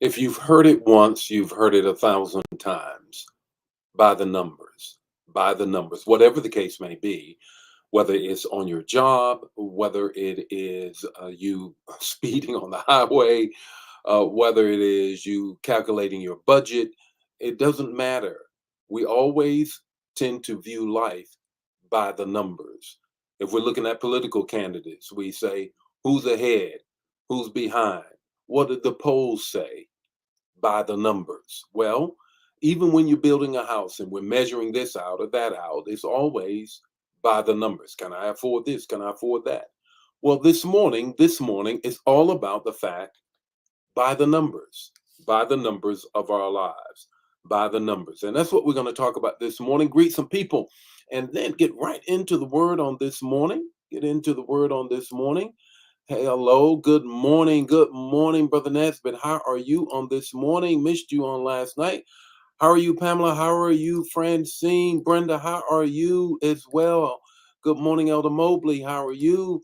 If you've heard it once, you've heard it 1,000 times. By the numbers, by the numbers, whatever the case may be, whether it's on your job, whether it is you speeding on the highway, whether it is you calculating your budget, it doesn't matter. We always tend to view life by the numbers. If we're looking at political candidates, we say, who's ahead? Who's behind? What did the polls say? By the numbers. Well, even when you're building a house and we're measuring this out or that out, it's always by the numbers. Can I afford this? Can I afford that? Well, this morning is all about the fact by the numbers of our lives, by the numbers. And that's what we're going to talk about this morning. Greet some people and then get right into the word on this morning. Get into the word on this morning. Hey, hello, good morning, Brother Nesbitt. How are you on this morning? Missed you on last night. How are you, Pamela? How are you, Francine? Brenda, how are you as well? Good morning, Elder Mobley. How are you?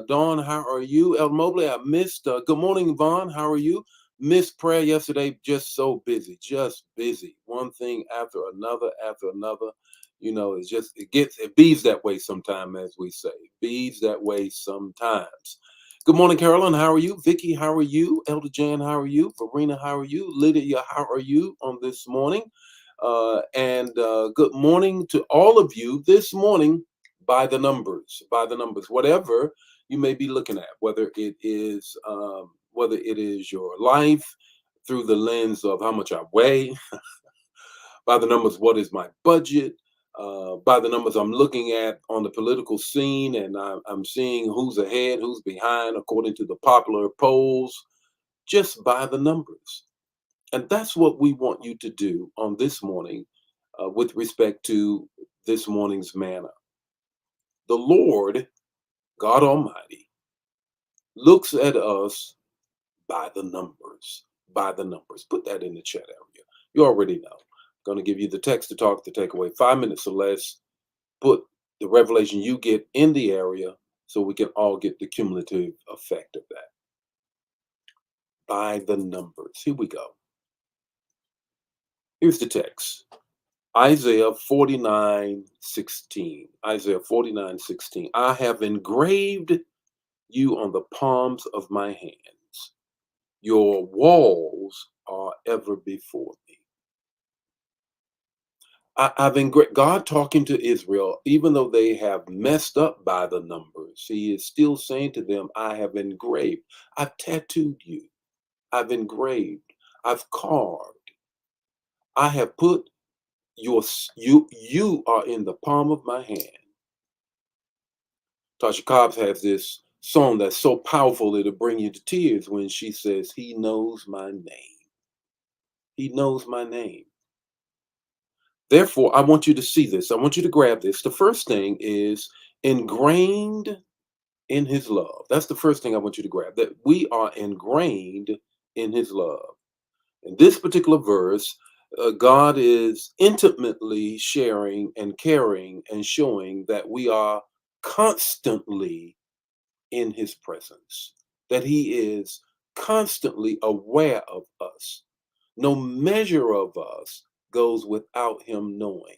Dawn, how are you? Elder Mobley, I missed. Good morning, Vaughn. How are you? Missed prayer yesterday. Just so busy, just busy. One thing after another, after another. It's just it bees that way sometime, as we say. Bees that way sometimes. Good morning, Carolyn. How are you? Vicky, how are you? Elder Jan, how are you? Verena, how are you? Lydia, how are you on this morning? And good morning to all of you this morning by the numbers, whatever you may be looking at, whether it is your life through the lens of how much I weigh, by the numbers, what is my budget? By the numbers I'm looking at on the political scene, and I'm seeing who's ahead, who's behind, according to the popular polls, just by the numbers. And that's what we want you to do on this morning with respect to this morning's manna. The Lord, God Almighty, looks at us by the numbers, by the numbers. Put that in the chat area. You already know. I'm going to give you the text to talk to take away 5 minutes or less. Put the revelation you get in the area so we can all get the cumulative effect of that. By the numbers. Here we go. Here's the text. Isaiah 49:16. Isaiah 49:16. I have engraved you on the palms of my hands. Your walls are ever before me. I've engraved God talking to Israel, even though they have messed up by the numbers. He is still saying to them, I have engraved, I've tattooed you, I've engraved, I've carved, I have put you are in the palm of my hand. Tasha Cobbs has this song that's so powerful it'll bring you to tears when she says, He knows my name. He knows my name. Therefore, I want you to see this. I want you to grab this. The first thing is ingrained in his love. That's the first thing I want you to grab, that we are ingrained in his love. In this particular verse, God is intimately sharing and caring and showing that we are constantly in his presence, that he is constantly aware of us. No measure of us goes without him knowing.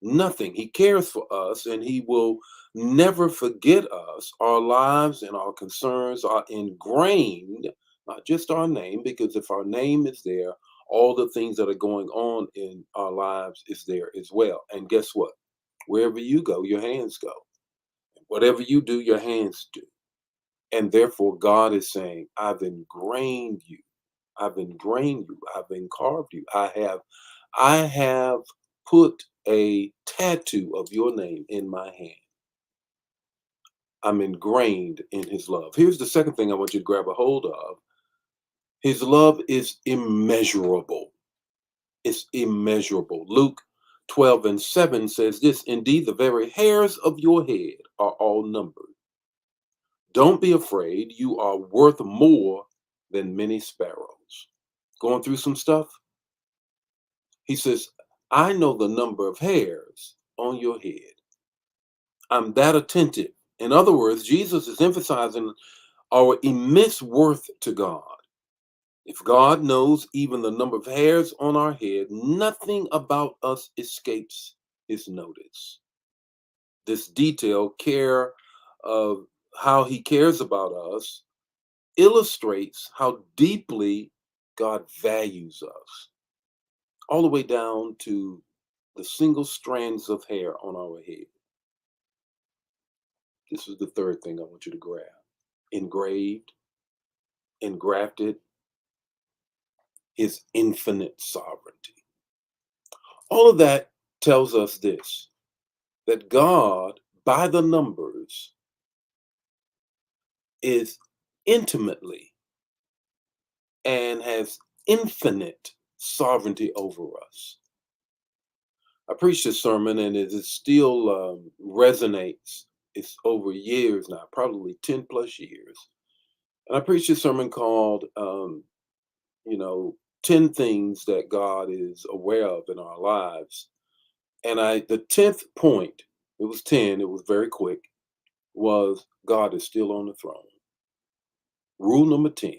Nothing. He cares for us and he will never forget us. Our lives and our concerns are ingrained, not just our name, because if our name is there, all the things that are going on in our lives is there as well. And guess what? Wherever you go, your hands go. Whatever you do, your hands do. And therefore, God is saying, I've ingrained you. I've ingrained you. I've encarved you. I have put a tattoo of your name in my hand. I'm ingrained in his love. Here's the second thing I want you to grab a hold of. His love is immeasurable. It's immeasurable. Luke 12:7 says this, indeed, the very hairs of your head are all numbered. Don't be afraid. You are worth more than many sparrows. Going through some stuff? He says, I know the number of hairs on your head. I'm that attentive. In other words, Jesus is emphasizing our immense worth to God. If God knows even the number of hairs on our head, nothing about us escapes his notice. This detailed care of how he cares about us illustrates how deeply God values us, all the way down to the single strands of hair on our head. This is the third thing I want you to grab. Engraved, engrafted, his infinite sovereignty. All of that tells us this, that God, by the numbers, is intimately and has infinite sovereignty over us. I preached this sermon and it is still resonates. It's over years now, probably 10 plus years. And I preached this sermon called, you know, 10 things that God is aware of in our lives. And the 10th point, it was 10, it was very quick, was God is still on the throne. Rule number 10,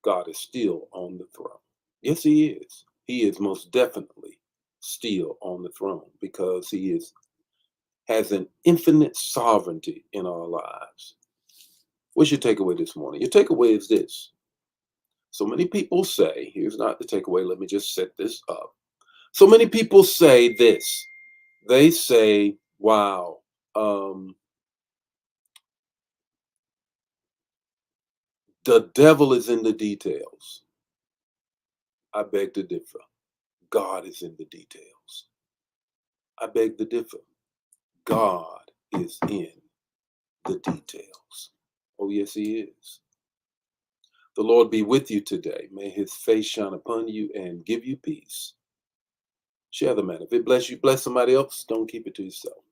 God is still on the throne. Yes, he is. He is most definitely still on the throne because he has an infinite sovereignty in our lives. What's your takeaway this morning? Your takeaway is this. So many people say, here's not the takeaway, let me just set this up. So many people say this. They say, wow, the devil is in the details. I beg to differ. God is in the details. I beg to differ. God is in the details. Oh, yes, he is. The Lord be with you today. May his face shine upon you and give you peace. Share the man. If it bless you, bless somebody else. Don't keep it to yourself.